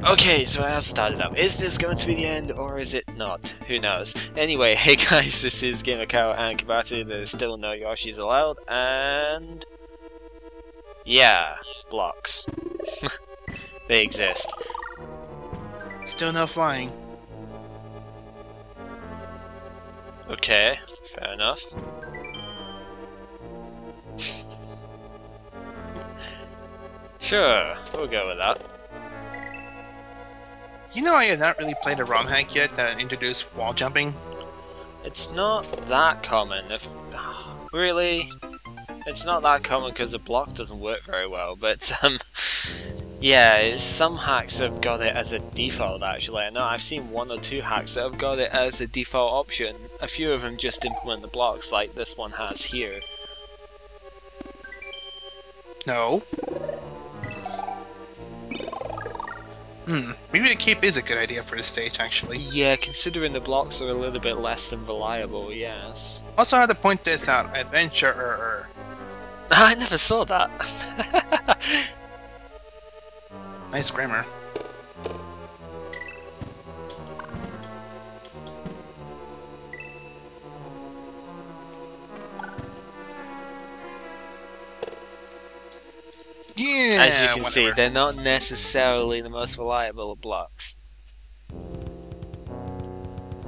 Okay, so I started up. Is this going to be the end, or is it not? Who knows? Anyway, hey guys, this is Gamer Cow and Kabatu. There's still no Yoshis allowed, and... yeah, blocks. They exist. Still no flying. Okay, fair enough. Sure, we'll go with that. You know I have not really played a ROM hack yet that introduced wall jumping? It's not that common. Really? It's not that common because the block doesn't work very well, but yeah, some hacks have got it as a default actually. I know I've seen one or two hacks that have got it as a default option. A few of them just implement the blocks like this one has here. No. Maybe the cape is a good idea for this stage, actually. Yeah, considering the blocks are a little bit less than reliable, yes. Also, I have to point this out. Adventurer. I never saw that. Nice grammar. Yeah, as you can see, they're not necessarily the most reliable blocks.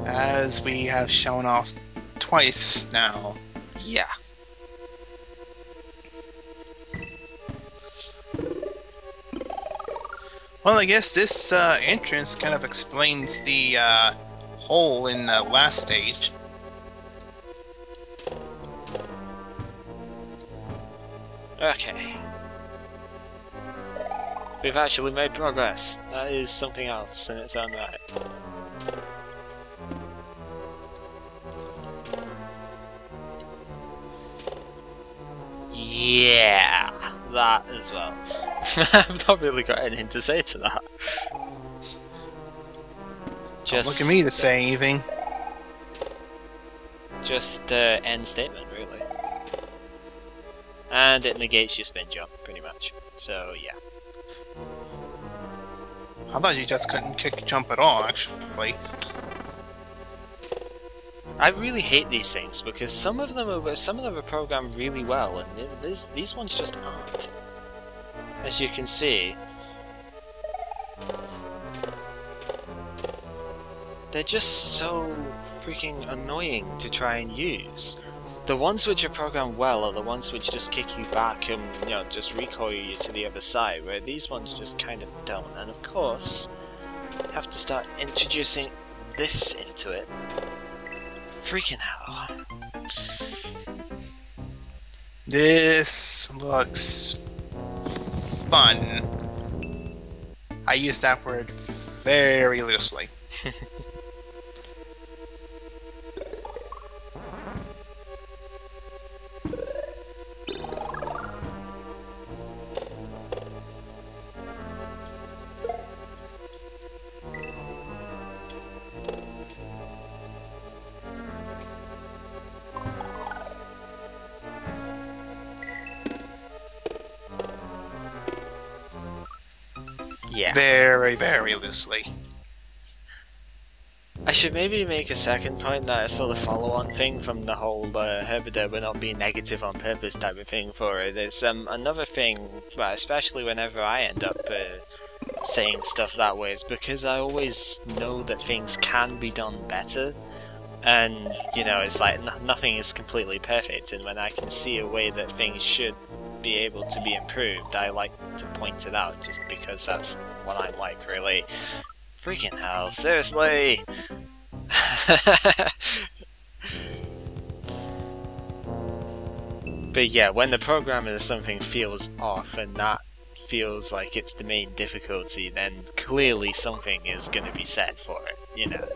As we have shown off twice now. Yeah. Well, I guess this entrance kind of explains the hole in the last stage. Okay. We've actually made progress. That is something else in its own right. Yeah, that as well. I've not really got anything to say to that. Just look at me to say anything. Just end statement, really. And it negates your spin jump, pretty much. So yeah. I thought you just couldn't kick jump at all, actually. I really hate these things because some of them are programmed really well, and these ones just aren't. As you can see, they're just so freaking annoying to try and use. The ones which are programmed well are the ones which just kick you back and, you know, just recoil you to the other side, where these ones just kind of don't. And of course, you have to start introducing this into it. Freaking hell. This looks fun. I use that word very loosely. Yeah. Very, very loosely. I should maybe make a second point that a sort of follow-on thing from the whole Herbider we're not being negative on purpose type of thing for it. There's another thing, well, especially whenever I end up saying stuff that way, is because I always know that things can be done better. And, you know, it's like nothing is completely perfect, and when I can see a way that things should be able to be improved, I like to point it out, just because that's what I'm like, really. Freaking hell, seriously! But yeah, when the programming of something feels off, and that feels like it's the main difficulty, then clearly something is going to be said for it, you know.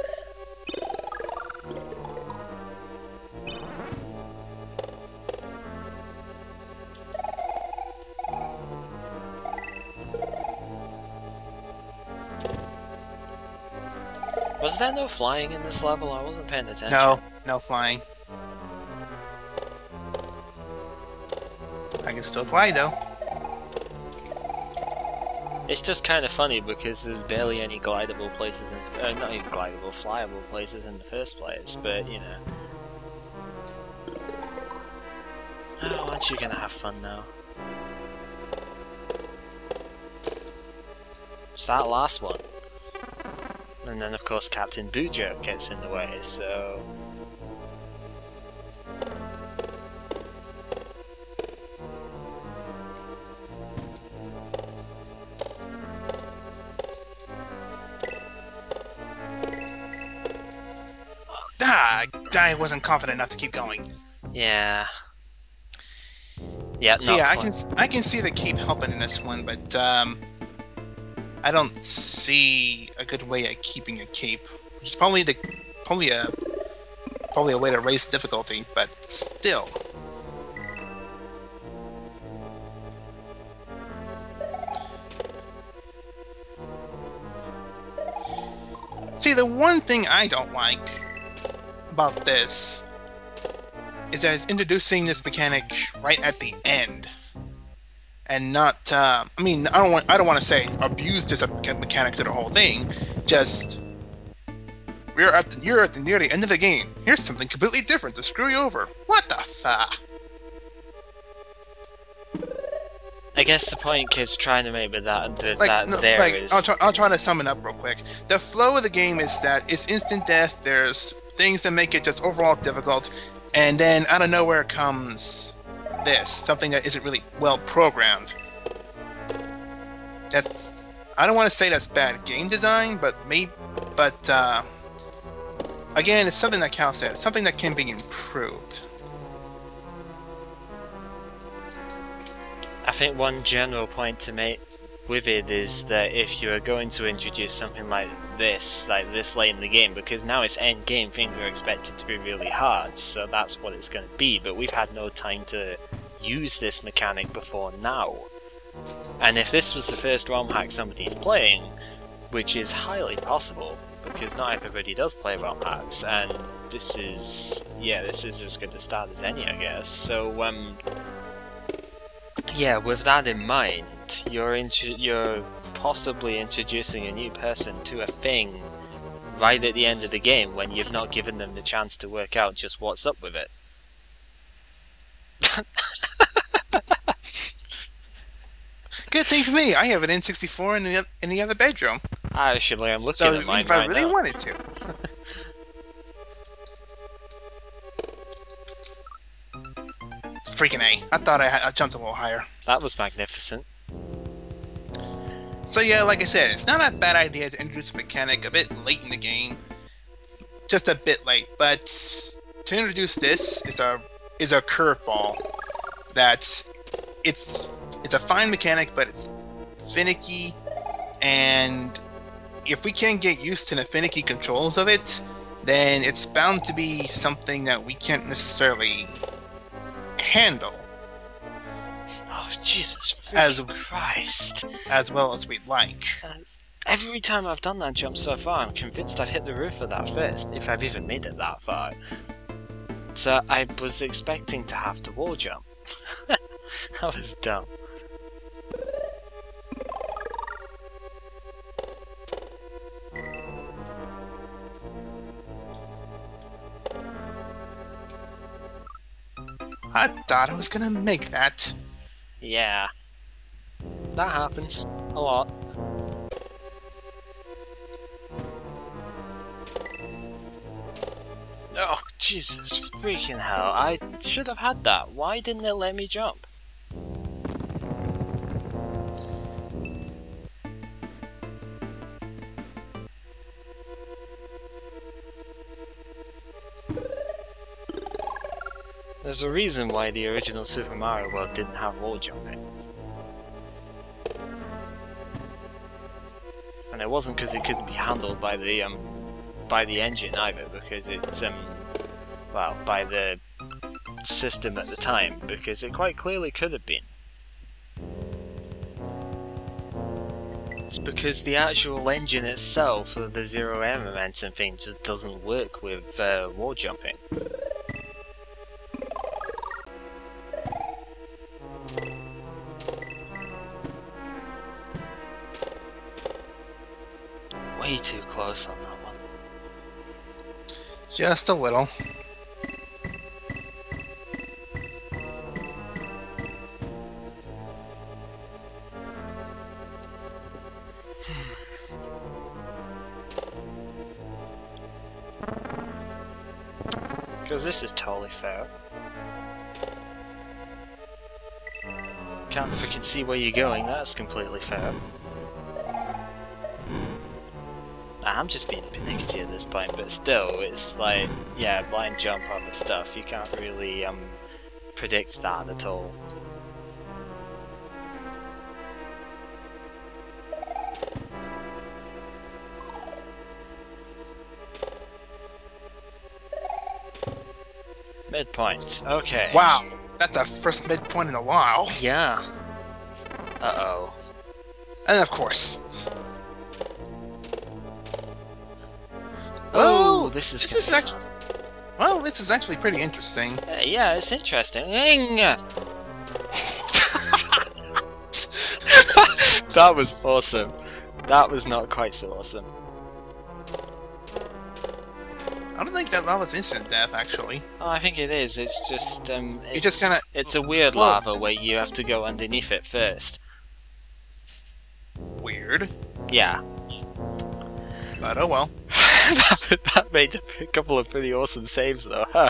Was there no flying in this level? I wasn't paying attention. No, no flying. I can still glide though. It's just kind of funny because there's barely any glidable places in, not even glidable, flyable places in the first place, but you know. Oh, aren't you gonna have fun now? It's that last one. And then of course Captain Bootjerk gets in the way, so... I wasn't confident enough to keep going. Yeah. Yeah, so yeah, I can see the cape helping in this one, but I don't see a good way of keeping a cape, which is probably a way to raise difficulty, but still. See, the one thing I don't like about this is that it's introducing this mechanic right at the end, and not. I mean, I don't want to say abuse this mechanic to the whole thing. Just you're at near the end of the game. Here's something completely different to screw you over. What the fuck? I guess the point kids trying to make with that is... I'll try to sum it up real quick. The flow of the game is that it's instant death. There's things that make it just overall difficult, and then out of nowhere comes this, something that isn't really well programmed. I don't want to say that's bad game design, but again, it's something that counts as something that can be improved. I think one general point to make with it is that if you are going to introduce something like this late in the game, because now it's end game, things are expected to be really hard, so that's what it's going to be, but we've had no time to use this mechanic before now. And if this was the first ROM hack somebody's playing, which is highly possible, because not everybody does play ROM hacks, and this is as good a start as any, I guess, so yeah, with that in mind, you're possibly introducing a new person to a thing right at the end of the game when you've not given them the chance to work out just what's up with it. Good thing for me, I have an N64 in the other bedroom. Actually, I'm looking at mine if I really wanted to. Freaking A. I thought I jumped a little higher. That was magnificent. So yeah, like I said, it's not a bad idea to introduce a mechanic a bit late in the game. Just a bit late, but to introduce this is a curveball. It's a fine mechanic, but it's finicky, and if we can't get used to the finicky controls of it, then it's bound to be something that we can't necessarily handle. Oh, Jesus Christ. As well as we'd like. Every time I've done that jump so far, I'm convinced I've hit the roof of that first, if I've even made it that far. So I was expecting to have to wall jump. That was dumb. I thought I was gonna make that. Yeah. That happens. A lot. Oh, Jesus freaking hell. I should have had that. Why didn't it let me jump? There's a reason why the original Super Mario World didn't have wall jumping. And it wasn't because it couldn't be handled by the engine either, because it's well, by the system at the time, because it quite clearly could have been. It's because the actual engine itself, the zero air momentum thing, just doesn't work with wall jumping. way too close on that one. Just a little. Because this is totally fair. Can't freaking see where you're going, that's completely fair. I'm just being pernickety at this point, but still, it's like, yeah, blind jump on the stuff, you can't really predict that at all. Midpoint, okay. Wow, that's the first midpoint in a while. Yeah. Uh-oh. And of course. Oh, Well, this is actually. Well, this is actually pretty interesting. yeah, it's interesting. That was awesome. That was not quite so awesome. I don't think that lava's instant death, actually. Oh, I think it is. It's just You just kinda... it's a weird lava where you have to go underneath it first. Weird. Yeah. But oh well. that made a couple of pretty awesome saves, though, huh?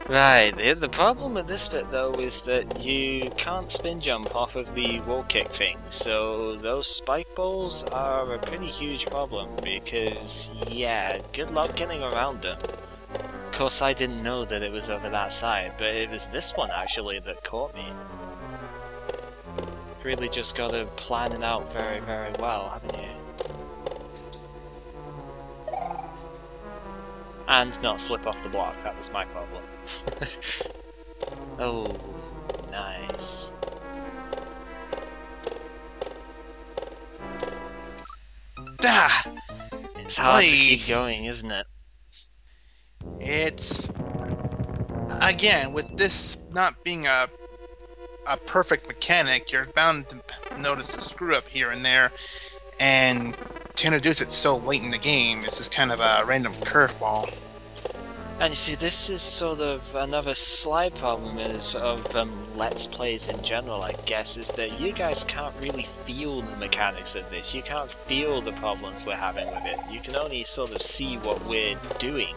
Right, the problem with this bit, though, is that you can't spin jump off of the wall kick thing, so those spike balls are a pretty huge problem, because, yeah, good luck getting around them. Of course, I didn't know that it was over that side, but it was this one, actually, that caught me. Really just gotta plan it out very, very well, haven't you? And not slip off the block, that was my problem. Oh, nice. Ah! It's hard to keep going, isn't it? It's... Again, with this not being a perfect mechanic, you're bound to notice a screw up here and there, and to introduce it so late in the game is just kind of a random curveball. And you see, this is sort of another slight problem of Let's Plays in general, I guess, is that you guys can't really feel the mechanics of this. You can't feel the problems we're having with it. You can only sort of see what we're doing,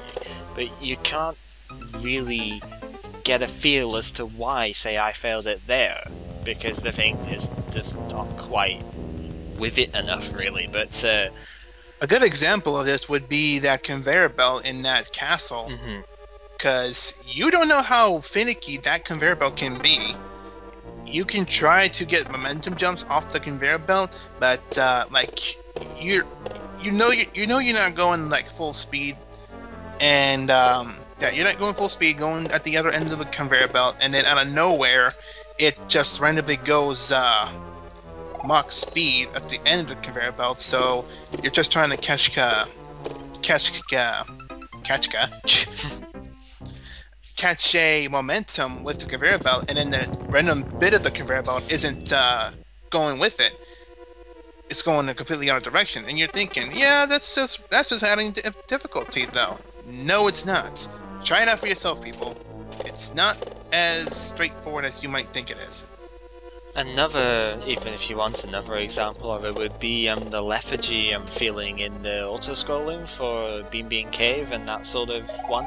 but you can't really get a feel as to why, say, I failed it there, because the thing is just not quite with it enough, really. But a good example of this would be that conveyor belt in that castle, because you don't know how finicky that conveyor belt can be. You can try to get momentum jumps off the conveyor belt, but like you know you're not going like full speed, and yeah, you're not going full speed, going at the other end of the conveyor belt, and then out of nowhere, it just randomly goes Mach speed at the end of the conveyor belt. So you're just trying to catch a momentum with the conveyor belt, and then the random bit of the conveyor belt isn't going with it. It's going in a completely other direction, and you're thinking, yeah, that's just adding difficulty, though. No, it's not. Try it out for yourself, people. It's not as straightforward as you might think it is. Another, even if you want another example of it, would be the lethargy I'm feeling in the auto-scrolling for Bean Cave and that sort of one.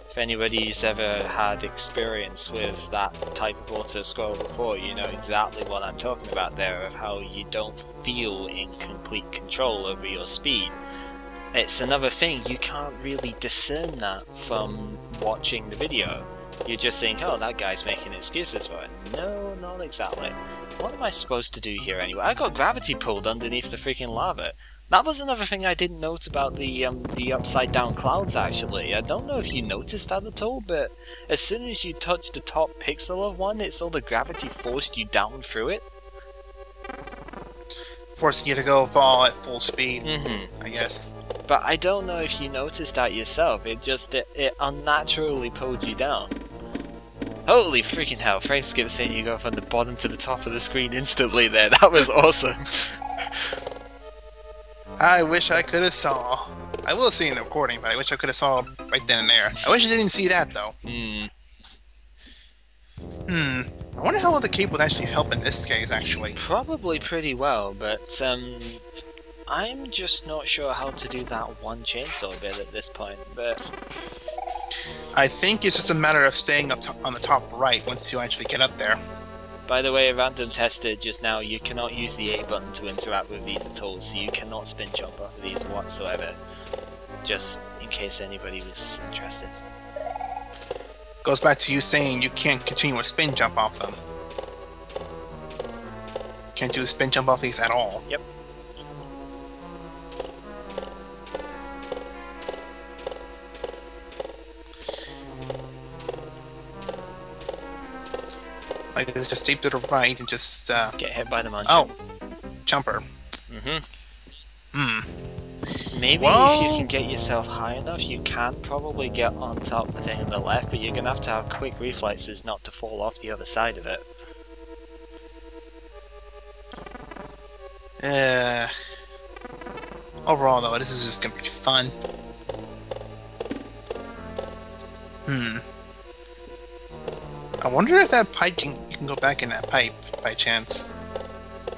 If anybody's ever had experience with that type of auto-scroll before, you know exactly what I'm talking about there, of how you don't feel in complete control over your speed. It's another thing, you can't really discern that from watching the video. You're just saying, oh, that guy's making excuses for it. No, not exactly. What am I supposed to do here anyway? I got gravity pulled underneath the freaking lava. That was another thing I didn't note about the upside down clouds, actually. I don't know if you noticed that at all, but as soon as you touched the top pixel of one, it's all the gravity forced you down through it. Forcing you to go fall at full speed, I guess. But I don't know if you noticed that yourself. It unnaturally pulled you down. Holy freaking hell, frame skip saying you go from the bottom to the top of the screen instantly there. That was awesome. I wish I could have saw. I will see in the recording, but I wish I could have saw right then and there. I wish I didn't see that, though. I wonder how well the cape would actually help in this case, actually. Probably pretty well, but I'm just not sure how to do that one chainsaw bit at this point, but... I think it's just a matter of staying up on the top right once you actually get up there. By the way, a random tester just now, you cannot use the A button to interact with these at all, so you cannot spin jump off of these whatsoever. Just in case anybody was interested. Goes back to you saying you can't continue a spin jump off them. Can't do a spin jump off these at all. Yep. Like, just stay to the right and just, get hit by the muncher. Oh! Jumper. Maybe well... if you can get yourself high enough, you can probably get on top of the thing on the left, but you're gonna have to have quick reflexes not to fall off the other side of it. Overall, though, this is just gonna be fun. I wonder if that pipe you can go back in that pipe by chance.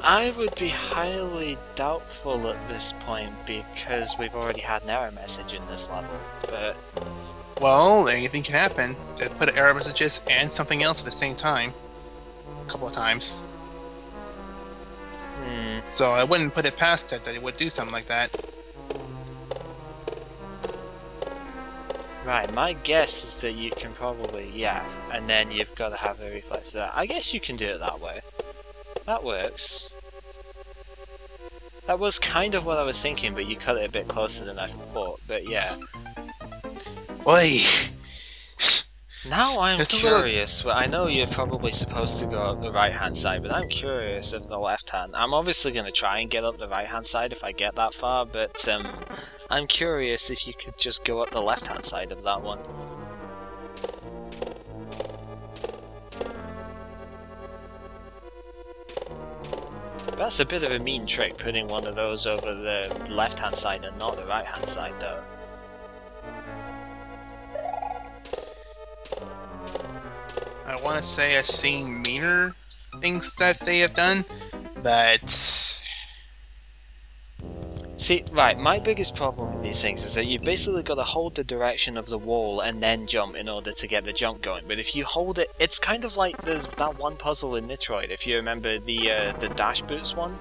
I would be highly doubtful at this point because we've already had an error message in this level, but... Well, anything can happen. They put error messages and something else at the same time. A couple of times. So I wouldn't put it past it that it would do something like that. Right, my guess is that you can probably, yeah, and then you've got to have a reflex to that. I guess you can do it that way. That works. That was kind of what I was thinking, but you cut it a bit closer than I thought, but yeah. Oi! Now I'm curious. Well, I know you're probably supposed to go up the right-hand side, but I'm curious of the left-hand. I'm obviously going to try and get up the right-hand side if I get that far, but I'm curious if you could just go up the left-hand side of that one. That's a bit of a mean trick, putting one of those over the left-hand side and not the right-hand side, though. I want to say I've seen meaner things that they have done, but... See, right, my biggest problem with these things is that you've basically got to hold the direction of the wall and then jump in order to get the jump going. But if you hold it, it's kind of like there's that one puzzle in Nitroid, if you remember the dash boots one?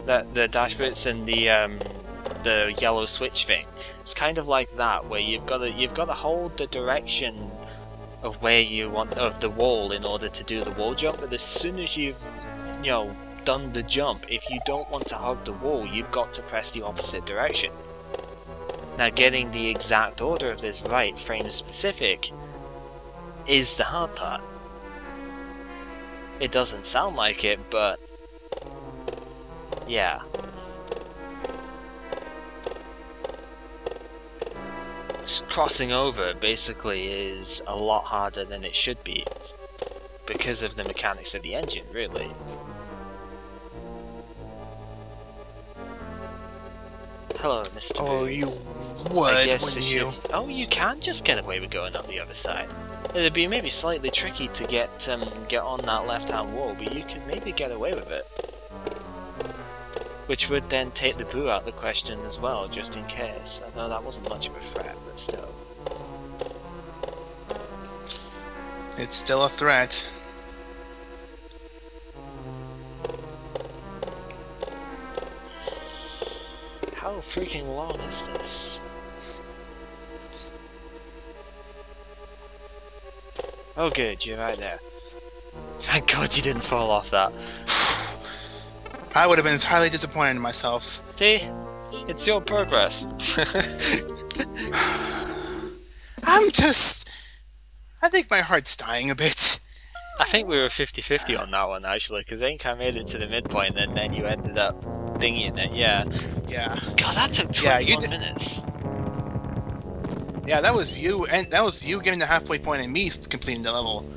The dash boots and the yellow switch thing. It's kind of like that, where you've got to hold the direction of where you want of the wall in order to do the wall jump, but as soon as you've done the jump, if you don't want to hug the wall, you've got to press the opposite direction. Now, getting the exact order of this right, frame specific, is the hard part. It doesn't sound like it, but yeah. Crossing over basically is a lot harder than it should be because of the mechanics of the engine, really. Hello, Mr. Oh, Booth. you would, wouldn't you? Oh, you can just get away with going up the other side. It'd be maybe slightly tricky to get on that left-hand wall, but you could maybe get away with it. Which would then take the boo out of the question as well, just in case. I know that wasn't much of a threat, but still. It's still a threat. How freaking long is this? Oh good, you're right there. Thank God you didn't fall off that. I would have been entirely disappointed in myself. See? It's your progress. I think my heart's dying a bit. I think we were 50-50 on that one, actually, because I think I made it to the midpoint and then you ended up dinging it, yeah. Yeah. God, that took 21 minutes. Yeah, that was you, and that was you getting the halfway point and me completing the level.